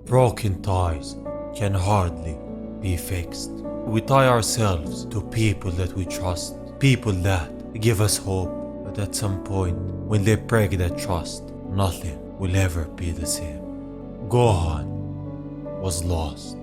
Broken ties can hardly be fixed. We tie ourselves to people that we trust, people that give us hope, but at some point, when they break that trust, nothing will ever be the same. Gohan was lost.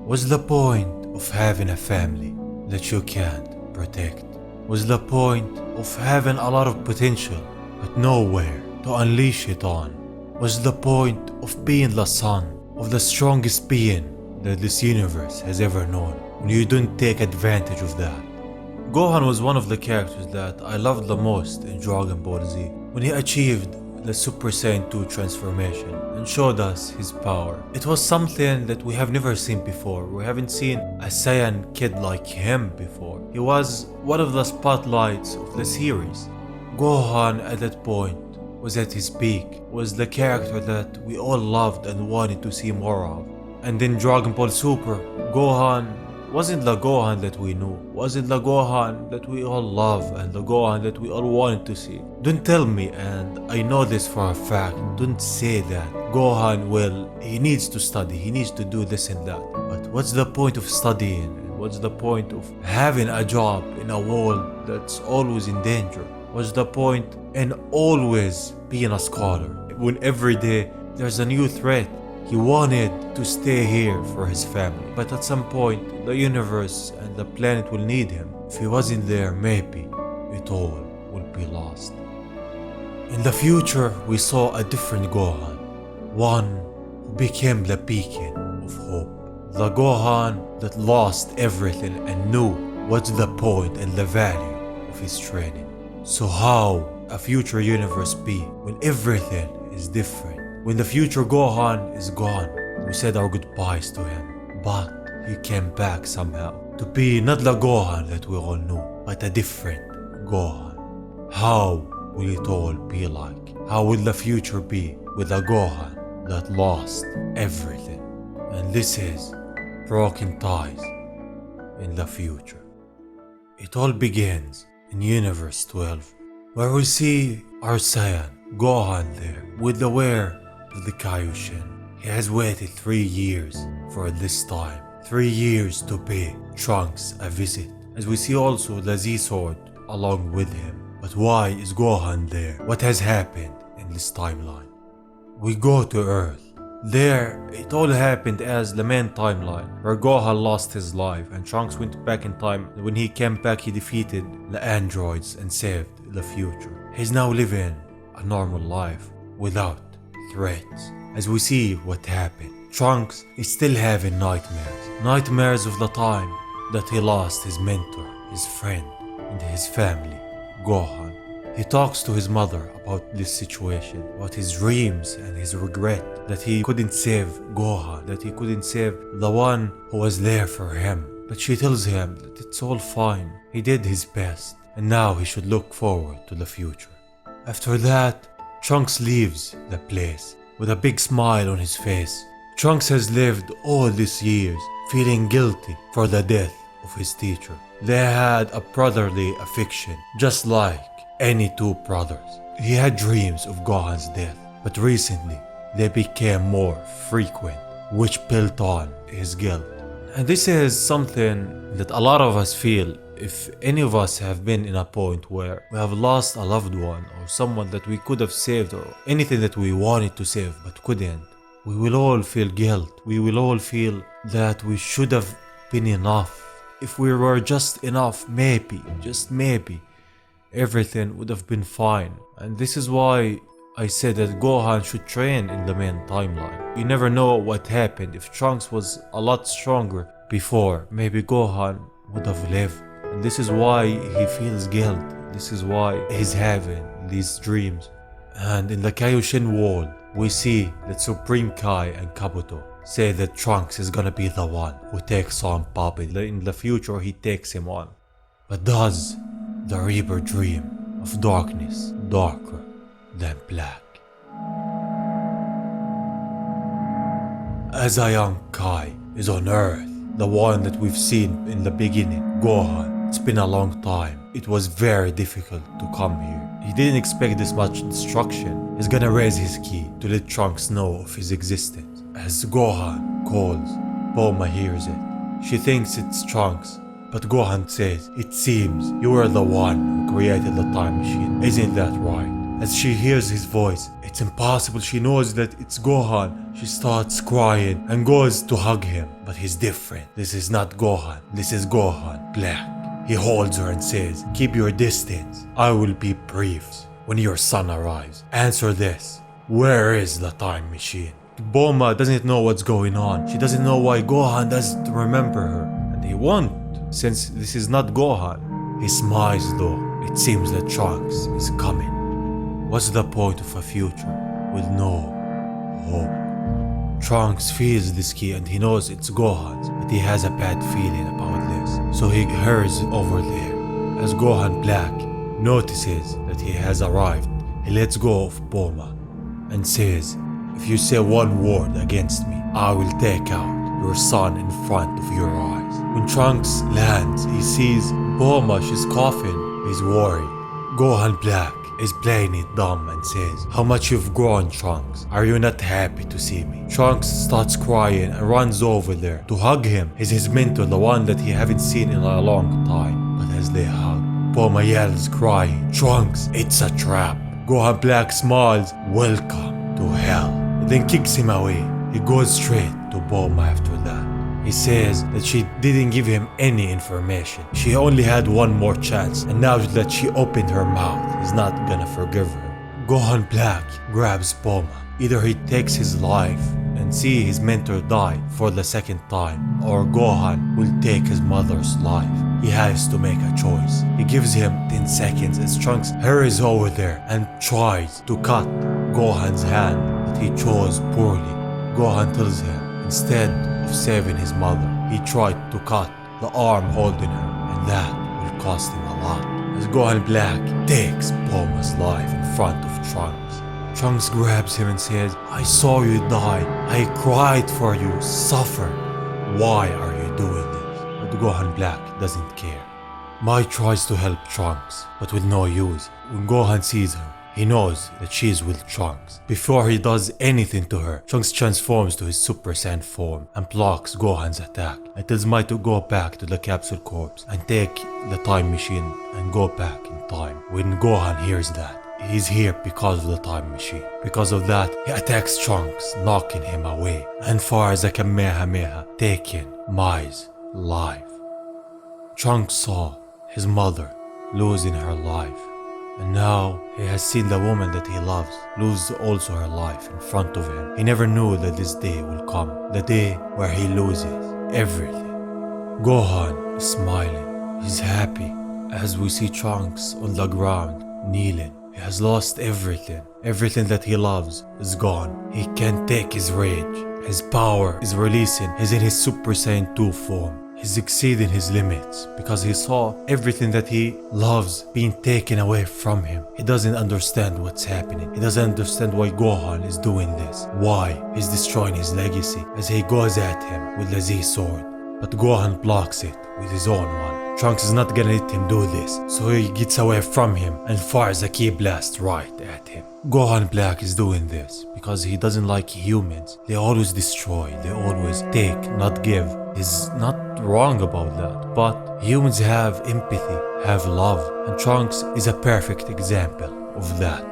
What's the point of having a family that you can't protect? What's the point of having a lot of potential but nowhere to unleash it on? What's the point of being the son of the strongest being that this universe has ever known when you don't take advantage of that? Gohan was one of the characters that I loved the most in Dragon Ball Z when he achieved the Super Saiyan 2 transformation and showed us his power. It was something that we have never seen before. We haven't seen a Saiyan kid like him before. He was one of the spotlights of the series. Gohan at that point was at his peak, was the character that we all loved and wanted to see more of. And in Dragon Ball Super, Gohan wasn't the Gohan that we knew, wasn't the Gohan that we all love and the Gohan that we all wanted to see. Don't tell me, and I know this for a fact, don't say that Gohan, well, he needs to study, he needs to do this and that. But what's the point of studying? And what's the point of having a job in a world that's always in danger? What's the point in always being a scholar when every day there's a new threat? He wanted to stay here for his family, but at some point the universe and the planet will need him. If he wasn't there, maybe it all will be lost. In the future, we saw a different Gohan, one who became the beacon of hope. The Gohan that lost everything and knew what's the point and the value of his training. So how a future universe be when everything is different? When the future Gohan is gone, we said our goodbyes to him, but he came back somehow to be not the Gohan that we all knew, but a different Gohan. How will it all be like? How will the future be with a Gohan that lost everything? And this is Broken Ties in the future. It all begins in Universe 12, where we see our Saiyan Gohan there with the wear of the Kaioshin. He has waited 3 years for this time, 3 years to pay Trunks a visit, as we see also the Z-Sword along with him. But why is Gohan there? What has happened in this timeline? We go to Earth. There, it all happened as the main timeline, where Gohan lost his life and Trunks went back in time. When he came back, he defeated the androids and saved the future. He's now living a normal life without threats. As we see what happened, Trunks is still having nightmares of the time that he lost his mentor, his friend, and his family, Gohan. He talks to his mother about this situation, about his dreams and his regret that he couldn't save Gohan, that he couldn't save the one who was there for him. But she tells him that it's all fine, he did his best, and now he should look forward to the future. After that, Trunks leaves the place with a big smile on his face. Trunks has lived all these years feeling guilty for the death of his teacher. They had a brotherly affection, just like any two brothers. He had dreams of Gohan's death, but recently they became more frequent, which built on his guilt. And this is something that a lot of us feel if any of us have been in a point where we have lost a loved one or someone that we could have saved or anything that we wanted to save but couldn't. We will all feel guilt. We will all feel that we should have been enough. If we were just enough, maybe, just maybe, everything would have been fine. And this is why I said that Gohan should train in the main timeline. You never know what happened. If Trunks was a lot stronger before, maybe Gohan would have lived. And this is why he feels guilt. This is why he's having these dreams. And in the Kaioshin world, we see that Supreme Kai and Kabuto say that Trunks is gonna be the one who takes on Papi. In the future, he takes him on. But does the Reaper dream of darkness darker than black? As a young Kai is on Earth, the one that we've seen in the beginning, Gohan It's been a long time. It was very difficult to come here. He didn't expect this much destruction. He's gonna raise his ki to let Trunks know of his existence. As Gohan calls, Bulma hears it. She thinks it's Trunks, but Gohan says, "It seems you were the one who created the time machine. Isn't that right?" As she hears his voice, it's impossible. She knows that it's Gohan. She starts crying and goes to hug him, but he's different. This is not Gohan. This is Gohan Black. He holds her and says, "Keep your distance. I will be brief. When your son arrives, answer this. Where is the time machine?" Bulma doesn't know what's going on. She doesn't know why Gohan doesn't remember her. And he won't, since this is not Gohan. He smiles though. It seems that Trunks is coming. What's the point of a future with no hope? Trunks feels this key and he knows it's Gohan's, but he has a bad feeling about this. So he hurries over there. As Gohan Black notices that he has arrived, he lets go of Bulma and says, "If you say one word against me, I will take out your son in front of your eyes." When Trunks lands, he sees Bulma, she's coughing. He's worried. Gohan Black is playing it dumb and says, "How much you've grown, Trunks. Are you not happy to see me?" Trunks starts crying and runs over there to hug him. He's his mentor, the one that he haven't seen in a long time. But as they hug, Bulma yells, crying, "Trunks, it's a trap." Gohan Black smiles, "Welcome to hell," and then kicks him away. He goes straight to Bulma after that. He says that she didn't give him any information. She only had one more chance, and now that she opened her mouth, he's not gonna forgive her. Gohan Black grabs Bulma. Either he takes his life and see his mentor die for the second time, or Gohan will take his mother's life. He has to make a choice. He gives him 10 seconds as Trunks hurries over there and tries to cut Gohan's hand, but he chose poorly. Gohan tells him, instead of saving his mother, he tried to cut the arm holding her, and that will cost him a lot. As Gohan Black takes Bulma's life in front of Trunks. Trunks grabs him and says, "I saw you die. I cried for you, suffered. Why are you doing this?" But Gohan Black doesn't care. Mai tries to help Trunks, but with no use. When Gohan sees her, he knows that she is with Trunks. Before he does anything to her, Trunks transforms to his Super Saiyan form and blocks Gohan's attack and tells Mai to go back to the Capsule Corps and take the time machine and go back in time. When Gohan hears that, he's here because of the time machine. Because of that, he attacks Trunks, knocking him away and fires a Kamehameha, taking Mai's life. Trunks saw his mother losing her life. And now he has seen the woman that he loves lose also her life in front of him. He never knew that this day will come, the day where he loses everything. Gohan is smiling. He's happy as we see Trunks on the ground, kneeling. He has lost everything. Everything that he loves is gone. He can't take his rage. His power is releasing. He's in his Super Saiyan 2 form. He's exceeding his limits because he saw everything that he loves being taken away from him. He doesn't understand what's happening. He doesn't understand why Gohan is doing this. Why he's destroying his legacy as he goes at him with the Z sword. But Gohan blocks it with his own one. Trunks is not gonna let him do this, so he gets away from him and fires a ki blast right at him. Gohan Black is doing this because he doesn't like humans. They always destroy, they always take, not give. He's not wrong about that, but humans have empathy, have love, and Trunks is a perfect example of that.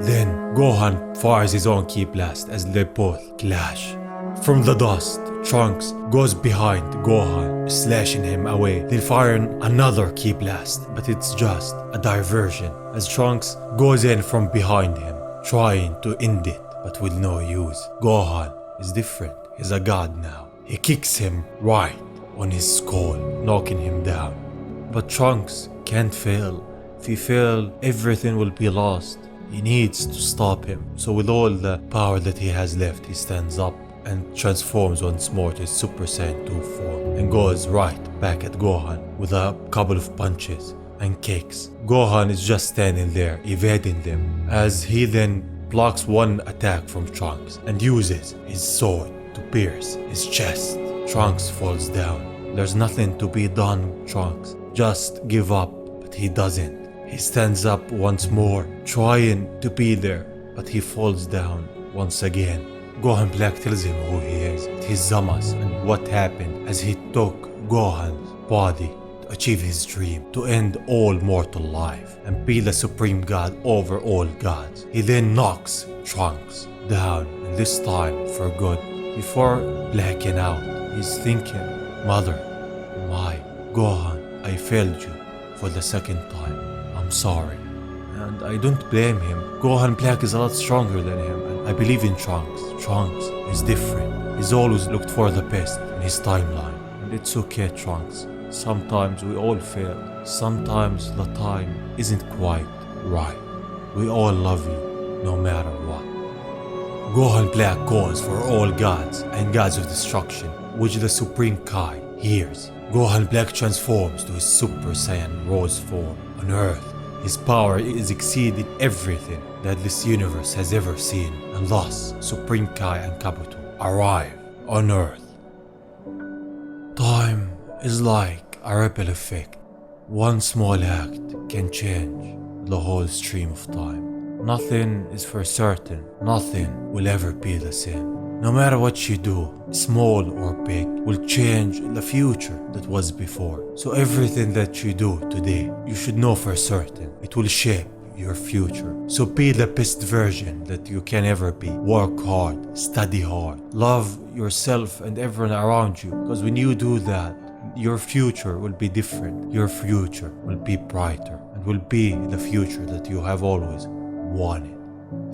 Then Gohan fires his own ki blast as they both clash. From the dust, Trunks goes behind Gohan, slashing him away, then firing another ki blast, but it's just a diversion as Trunks goes in from behind him, trying to end it, but with no use. Gohan is different. He's a god now. He kicks him right on his skull, knocking him down. But Trunks can't fail. If he fails, everything will be lost. He needs to stop him. So with all the power that he has left, he stands up and transforms once more to his Super Saiyan 2 form and goes right back at Gohan with a couple of punches and kicks. Gohan is just standing there, evading them, as he then blocks one attack from Trunks and uses his sword to pierce his chest. Trunks falls down. There's nothing to be done, Trunks. just give up, but he doesn't. He stands up once more, trying to be there, but he falls down once again. Gohan Black tells him who he is, his Zamas, and what happened as he took Gohan's body to achieve his dream, to end all mortal life and be the supreme god over all gods. He then knocks Trunks down, and this time for good. Before blacking out, he's thinking, Mother, my Gohan, I failed you for the second time. I'm sorry. And I don't blame him. Gohan Black is a lot stronger than him, and I believe in Trunks. Trunks is different. He's always looked for the best in his timeline. And it's okay, Trunks. Sometimes we all fail. Sometimes the time isn't quite right. We all love you, no matter what. Gohan Black calls for all gods and gods of destruction, which the Supreme Kai hears. Gohan Black transforms to his Super Saiyan Rose form on Earth. His power is exceeding everything that this universe has ever seen, and thus Supreme Kai and Kabuto arrive on Earth. Time is like a ripple effect. One small act can change the whole stream of time. Nothing is for certain. Nothing will ever be the same. No matter what you do, small or big, will change the future that was before. So everything that you do today, you should know for certain it will shape your future. So be the best version that you can ever be. Work hard, study hard, love yourself and everyone around you, because when you do that, your future will be different. Your future will be brighter and will be the future that you have always wanted.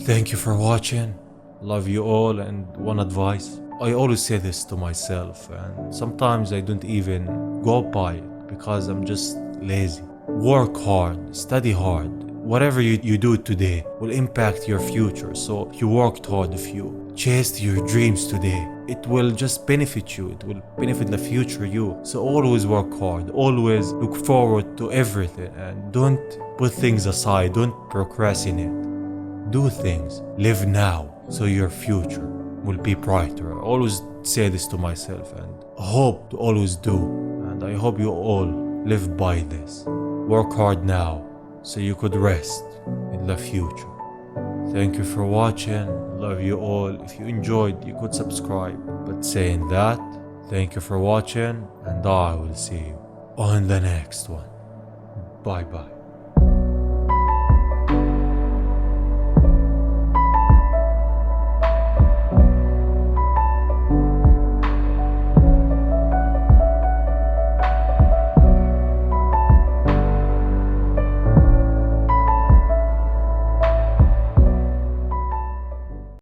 Thank you for watching. Love you all, and one advice. I always say this to myself, and sometimes I don't even go by it because I'm just lazy. Work hard, study hard. Whatever you do today will impact your future. So if you worked hard, if you chased your dreams today, it will just benefit you. It will benefit the future you. So always work hard. Always look forward to everything, and don't put things aside. Don't procrastinate. Do things. Live now, so your future will be brighter. I always say this to myself, and I hope to always do, and I hope you all live by this. Work hard now so you could rest in the future. Thank you for watching. Love you all. If you enjoyed, you could subscribe. But saying that, thank you for watching, and I will see you on the next one. Bye bye.